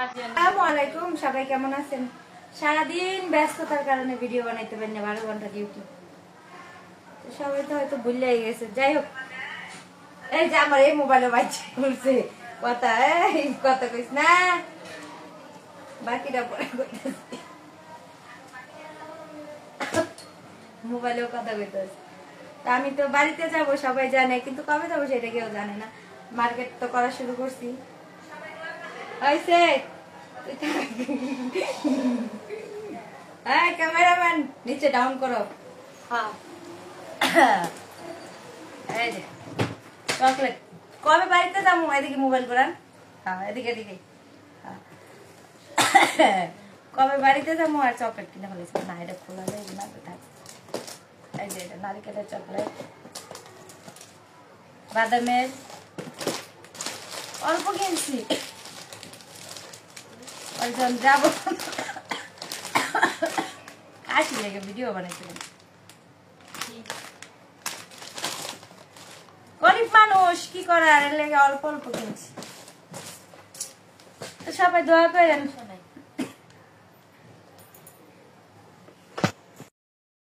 আসসালামু আলাইকুম, সবাই কেমন আছেন? সারাদিন ব্যস্ততার কারণে ভিডিও বানাইতে পারি না, 12 ঘন্টা ডিউটি। সবাই তো হয়তো ভুলেই গেছে। যাই হোক, এই যে আমার এই মোবাইলে বাজছে বলছে কথা, এই কথা কইস না, বাকিটা পরে কইতেছি। মোবাইলেও কথা কইতেছি। আমি তো বাড়িতে যাব, সবাই জানে, কিন্তু কবে যাবো সেটা কেউ জানে না। মার্কেট তো করা শুরু করছি। হয়েছে ক্যামেরাম্যান, নিচে ডাউন করো। এই যে চকলেট, কবে বাড়িতে যাবো? এদিকে মোবাইল করান। হ্যাঁ, এদিকে এদিকে। কবে বাড়িতে যাবো আর চকলেট কিনে ফেলেছি না, এটা খোলা যায় না। এই যে এটা নারিকেলের চকলেট, বাদামের অল্প কিনছি। ওইজন যাবো, কাশি লেগে ভিডিও বানাইছিলাম। গরিব মানুষ, কি করার, এর লেগে অল্প অল্প কিনছি। তো সবাই দোয়া করেন।